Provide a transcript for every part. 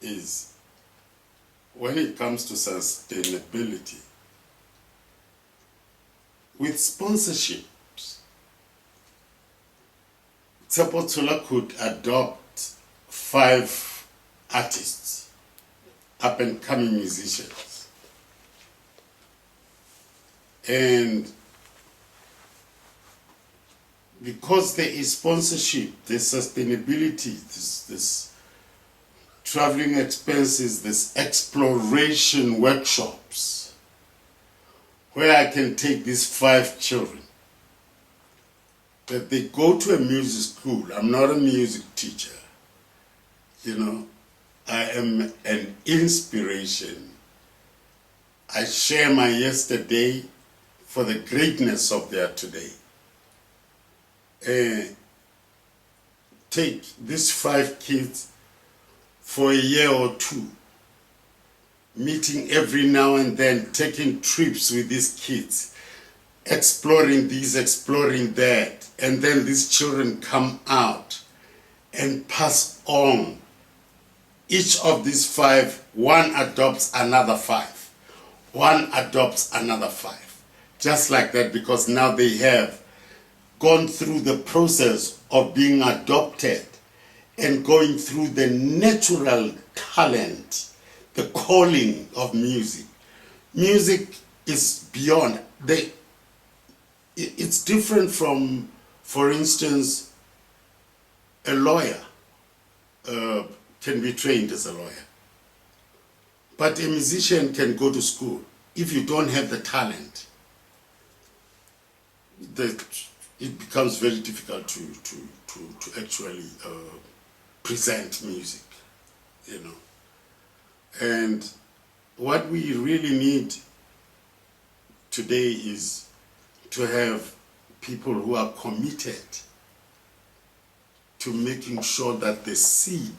is when it comes to sustainability, with sponsorships, Tsepo Tshola could adopt 5 artists, up-and-coming musicians, and because there is sponsorship, there's sustainability, this traveling expenses, this exploration workshops, where I can take these 5 children, that they go to a music school. I'm not a music teacher, you know. I am an inspiration. I share my yesterday for the greatness of their today. Take these 5 kids for a year or 2, meeting every now and then, taking trips with these kids, exploring this, exploring that, and then these children come out and pass on. Each of these 5, one adopts another 5. One adopts another 5. Just like that, because now they have gone through the process of being adopted and going through the natural talent, the calling of music. Music is beyond. It's different from, for instance, a lawyer can be trained as a lawyer. But a musician can go to school. If you don't have the talent, it becomes very difficult to actually present music, you know. And what we really need today is to have people who are committed to making sure that the seed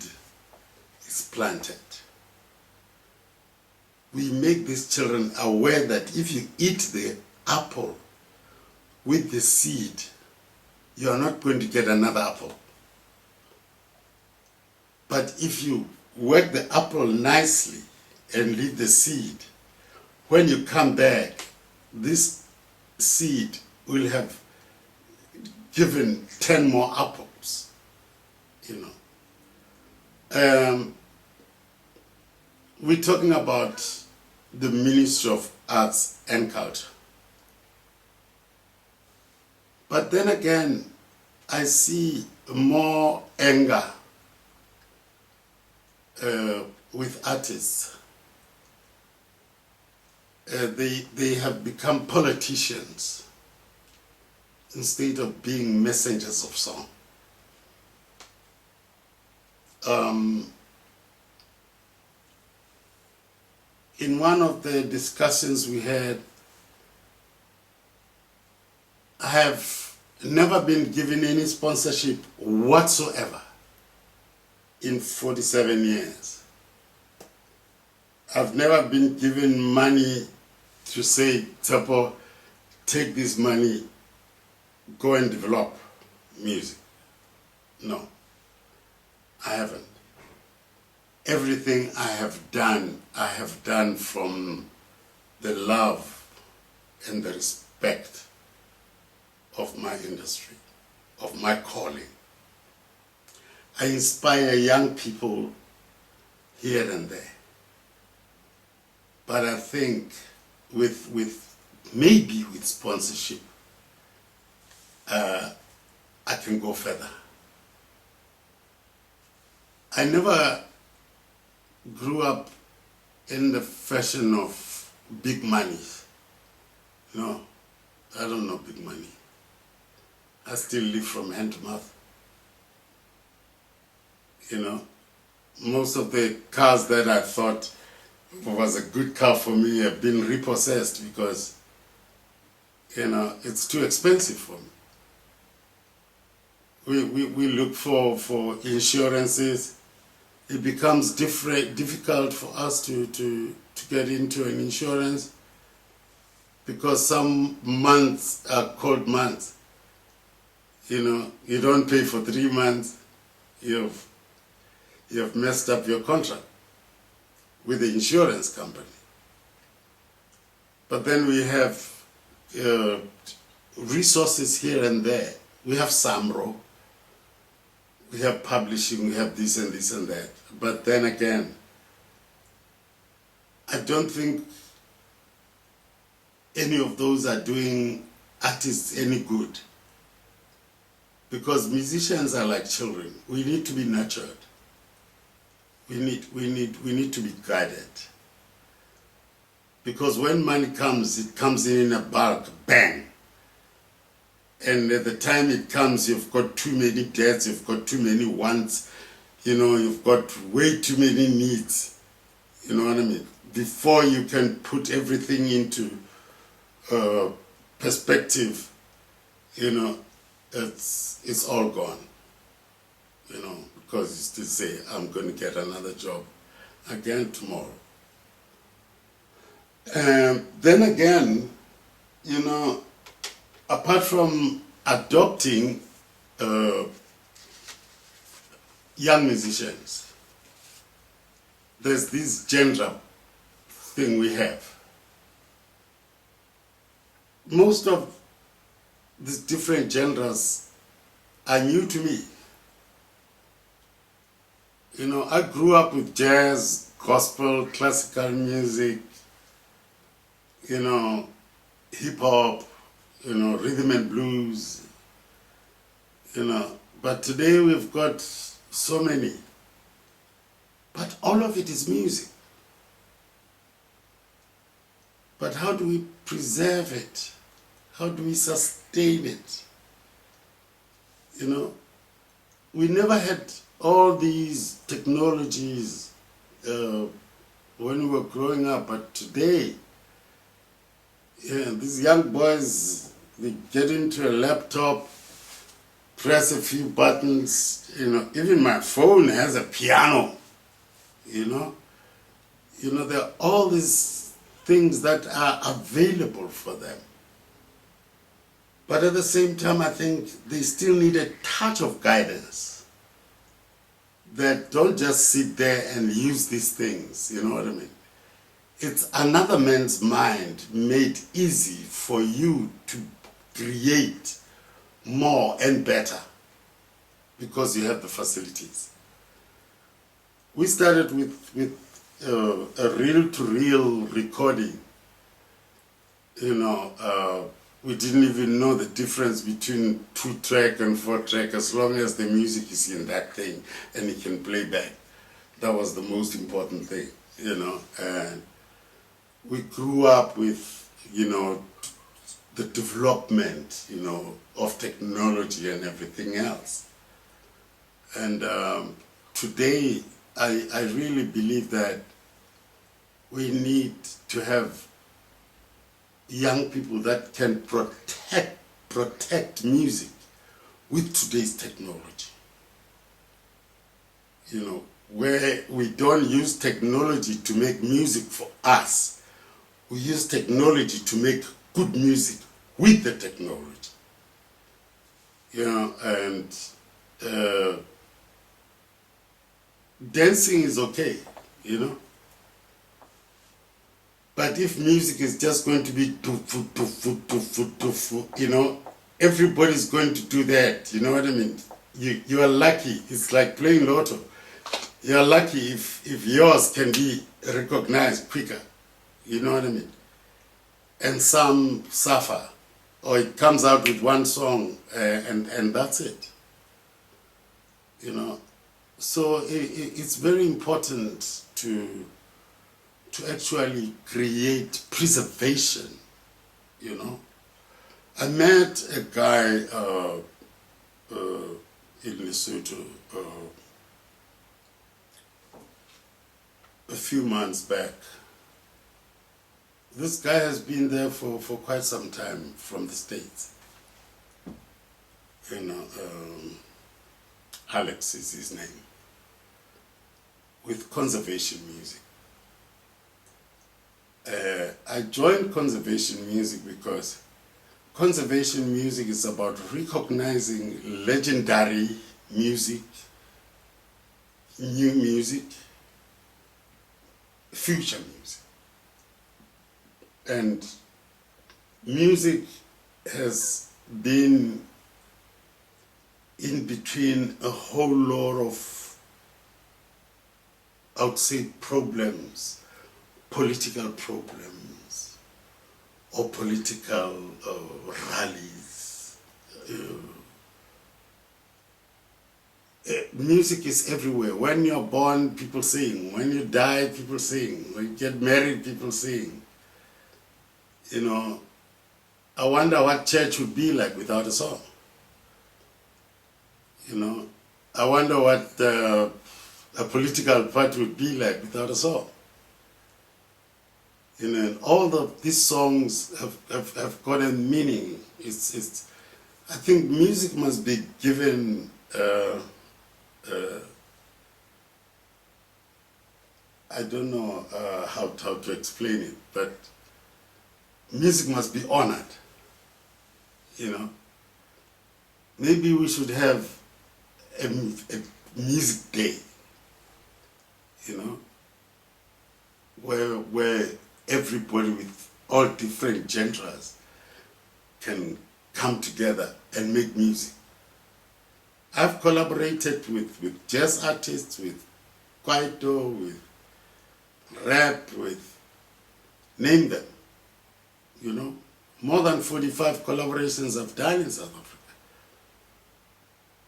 is planted. We make these children aware that if you eat the apple with the seed, you are not going to get another apple. But if you work the apple nicely and leave the seed, when you come back, this seed will have given 10 more apples, you know. We're talking about the Ministry of Arts and Culture. But then again, I see more anger with artists. They have become politicians instead of being messengers of song. In one of the discussions we had, I have never been given any sponsorship whatsoever in 47 years. I've never been given money to say, Tsepo, take this money, go and develop music. No, I haven't. Everything I have done from the love and the respect of my industry, of my calling. I inspire young people here and there. But I think maybe with sponsorship, I can go further. I never grew up in the fashion of big money. No, I don't know big money. I still live from hand to mouth. You know, most of the cars that I thought was a good car for me have been repossessed because, you know, it's too expensive for me. We look for insurances. It becomes difficult for us to get into an insurance because some months are cold months. You know, you don't pay for 3 months, you've messed up your contract. with the insurance company. But then we have resources here and there. We have SAMRO, we have publishing, we have this and this and that. But then again, I don't think any of those are doing artists any good. Because musicians are like children. We need to be nurtured. We need to be guided. Because when money comes, it comes in a bulk, bang. And at the time it comes, you've got too many debts, you've got too many wants, you've got way too many needs. You know what I mean? Before you can put everything into perspective, it's all gone. Because you still say, I'm going to get another job again tomorrow. Then again, apart from adopting young musicians, there's this genre thing we have. Most of these different genres are new to me. I grew up with jazz, gospel, classical music, hip-hop, rhythm and blues, But today we've got so many. But all of it is music. But how do we preserve it? How do we sustain it? We never had all these technologies when we were growing up, but today, these young boys, they get into a laptop, press a few buttons, even my phone has a piano, there are all these things that are available for them. But at the same time, I think they still need a touch of guidance. That don't just sit there and use these things, you know what I mean? It's another man's mind made easy for you to create more and better because you have the facilities. We started with a reel-to-reel recording. We didn't even know the difference between 2-track and 4-track as long as the music is in that thing and it can play back. That was the most important thing, and we grew up with, the development, of technology and everything else. And today, I really believe that we need to have young people that can protect music with today's technology. Where we don't use technology to make music for us, we use technology to make good music with the technology. And dancing is okay, But if music is just going to be everybody's going to do that, you know what I mean? You are lucky, it's like playing lotto. You are lucky if yours can be recognized quicker, you know what I mean? And some suffer, or it comes out with one song and that's it, So it's very important to actually create preservation, I met a guy in Lesotho a few months back. This guy has been there for quite some time from the States. Alex is his name, with conservation music. I joined conservation music because conservation music is about recognizing legendary music, new music, future music. And music has been in between a whole lot of, I would say, problems, political problems, or political rallies. Music is everywhere. When you're born, people sing. When you die, people sing. When you get married, people sing. You know, I wonder what church would be like without a song. You know, I wonder what a political party would be like without a song. You know, and all of these songs have got a meaning. I think music must be given I don't know how to explain it, but music must be honored. You know, maybe we should have a music day. You know, where everybody with all different genres can come together and make music. I've collaborated with jazz artists, with kwaito, with rap, with name them. You know, more than 45 collaborations I've done in South Africa.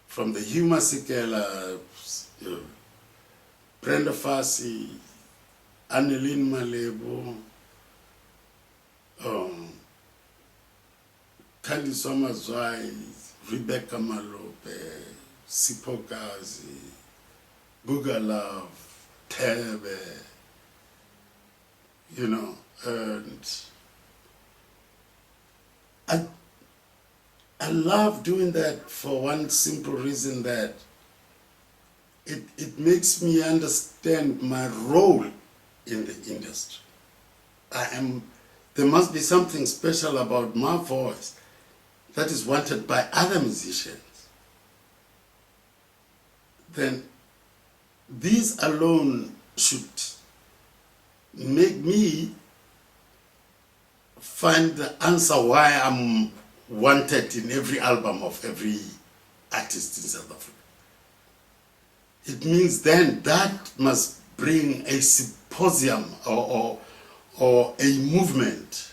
From the Huma Sikela, Brenda Fassie, Annelien Malebo, Kandi Somazwai, Rebecca Malope, Sipokazi, Bugalav, Tebe, you know, and I love doing that for one simple reason, that it makes me understand my role in the industry. There must be something special about my voice that is wanted by other musicians. Then these alone should make me find the answer why I'm wanted in every album of every artist in South Africa. It means then that must bring a symposium or a movement,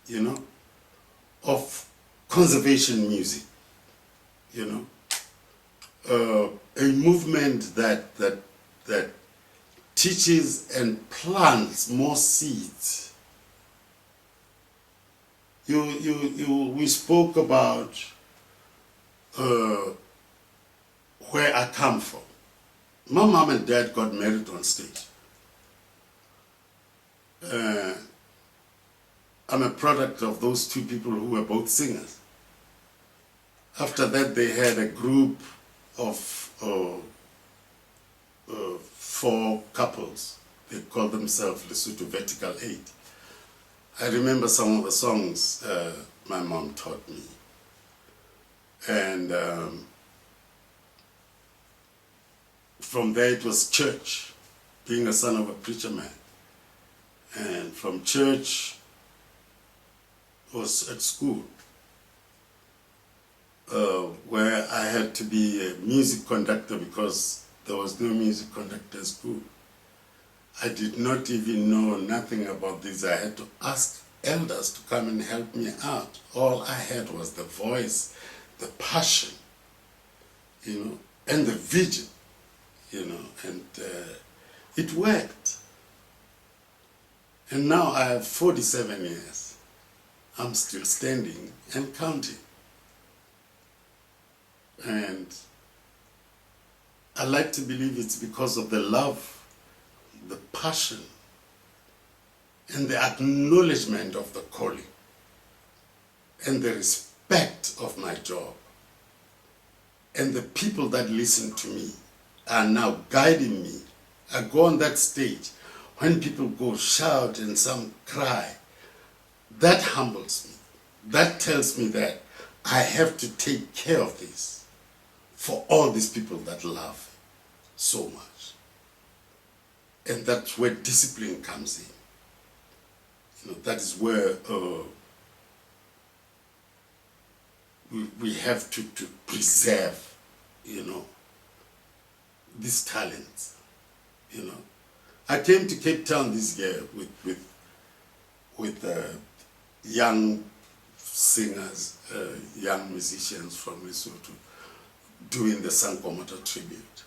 you know, of conservation music, you know, a movement that teaches and plants more seeds. We spoke about where I come from. My mom and dad got married on stage. I'm a product of those two people who were both singers. After that, they had a group of 4 couples. They called themselves Lesotho Vertical 8. I remember some of the songs my mom taught me. And from there it was church, being a son of a preacher man. And from church was at school, where I had to be a music conductor because there was no music conductor at school. I did not even know nothing about this. I had to ask elders to come and help me out. All I had was the voice, the passion, you know, and the vision, you know, and it worked. And now I have 47 years. I'm still standing and counting. And I like to believe it's because of the love, the passion, and the acknowledgement of the calling, and the respect of my job. And the people that listen to me are now guiding me. I go on that stage, when people go shout and some cry, that humbles me. That tells me that I have to take care of this for all these people that love so much. And that's where discipline comes in. You know, that is where we have to preserve, you know, these talents. You know, I came to Cape Town this year with young singers, young musicians from Lesotho, doing the Sankomoto tribute.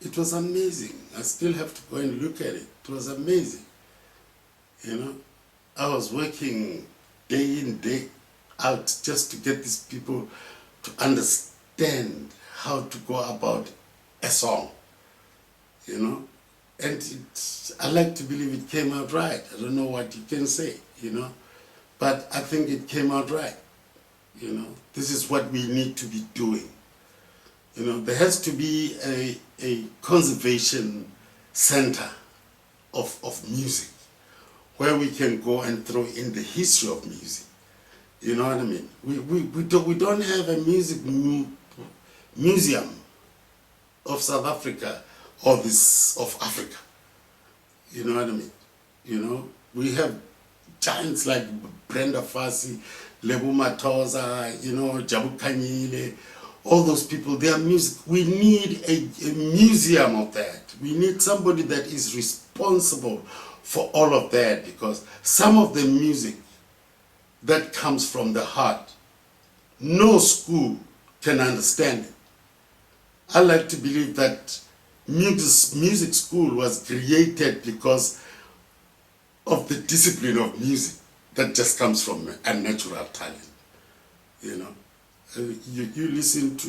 It was amazing. I still have to go and look at it. It was amazing. You know, I was working day in, day out just to get these people to understand how to go about a song. You know, and I like to believe it came out right. I don't know what you can say, you know, but I think it came out right. You know, this is what we need to be doing. You know, there has to be a conservation center of music where we can go and throw in the history of music. You know what I mean? We don't have a music museum of South Africa or this of Africa. You know what I mean? You know, we have giants like Brenda Fassie, Lebo Matoza, you know, Jabu Kanyile, all those people, their music. We need a museum of that. We need somebody that is responsible for all of that, because some of the music that comes from the heart, no school can understand it. I like to believe that music school was created because of the discipline of music that just comes from a natural talent. You know, you listen to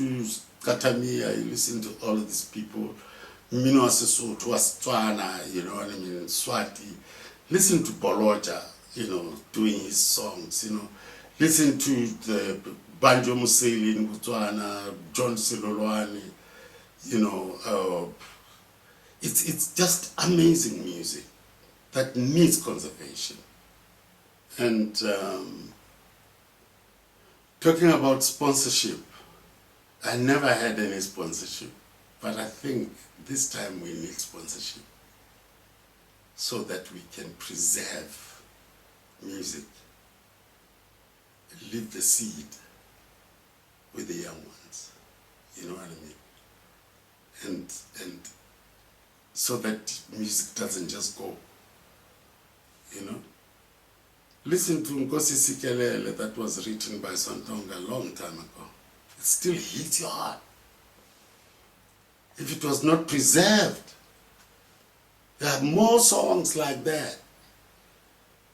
Katamia, you listen to all of these people, Mino Sesotho, Tswana, you know what I mean, Swati. Listen to Boloja, you know, doing his songs, you know. Listen to the Banjo Museli in Botswana, John Silolwane, you know. It's just amazing music that needs conservation. And talking about sponsorship, I never had any sponsorship, but I think this time we need sponsorship so that we can preserve music, leave the seed with the young ones. You know what I mean? And so that music doesn't just go, you know. Listen to Nkosi Sikelele that was written by Sontonga a long time ago. It still hits your heart. If it was not preserved, there are more songs like that.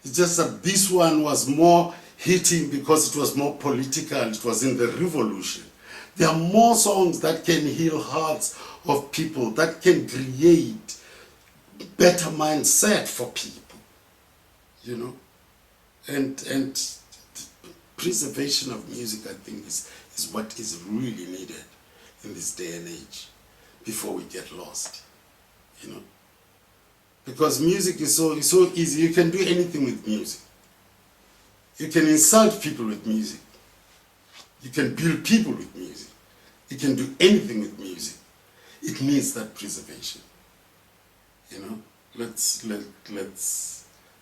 It's just that this one was more hitting because it was more political, it was in the revolution. There are more songs that can heal hearts of people, that can create better mindset for people, you know. And preservation of music, I think, is what is really needed in this day and age before we get lost, you know. Because music is so easy. You can do anything with music. You can insult people with music. You can build people with music. You can do anything with music. It needs that preservation. You know, let's.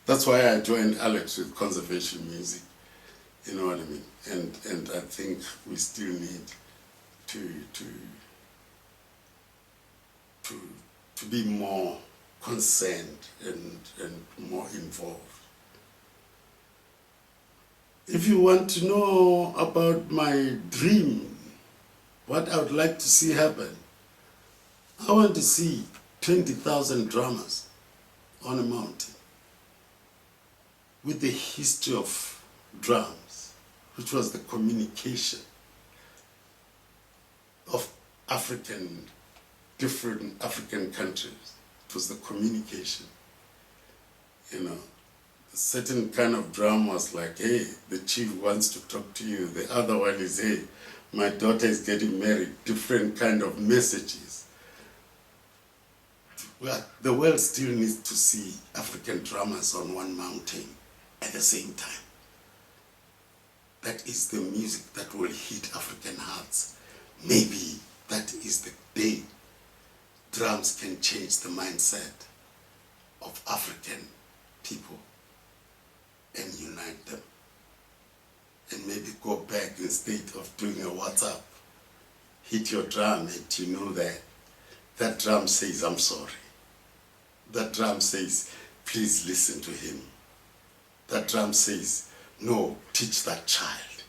That's why I joined Alex with conservation music. You know what I mean? And I think we still need to be more concerned and more involved. If you want to know about my dream, what I would like to see happen, I want to see 20,000 drummers on a mountain with the history of drums, which was the communication of different African countries. It was the communication. You know, a certain kind of drum was like, hey, the chief wants to talk to you. The other one is, hey, my daughter is getting married. Different kind of messages. Well, the world still needs to see African drummers on one mountain at the same time. That is the music that will hit African hearts. Maybe that is the day drums can change the mindset of African people and unite them. And maybe go back instead of doing a WhatsApp. Hit your drum and you know that that drum says, I'm sorry. That drum says, please listen to him. That drum says, no, teach that child,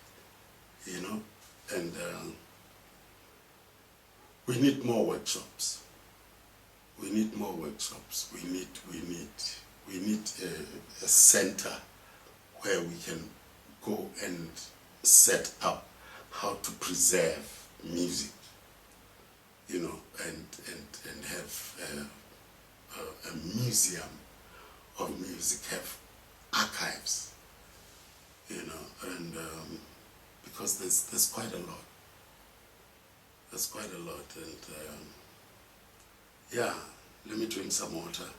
you know. And we need more workshops. We need more workshops. We need a center where we can go and set up how to preserve music, you know, and have a museum of music, have archives, you know, and because there's quite a lot. There's quite a lot, and yeah, let me drink some water.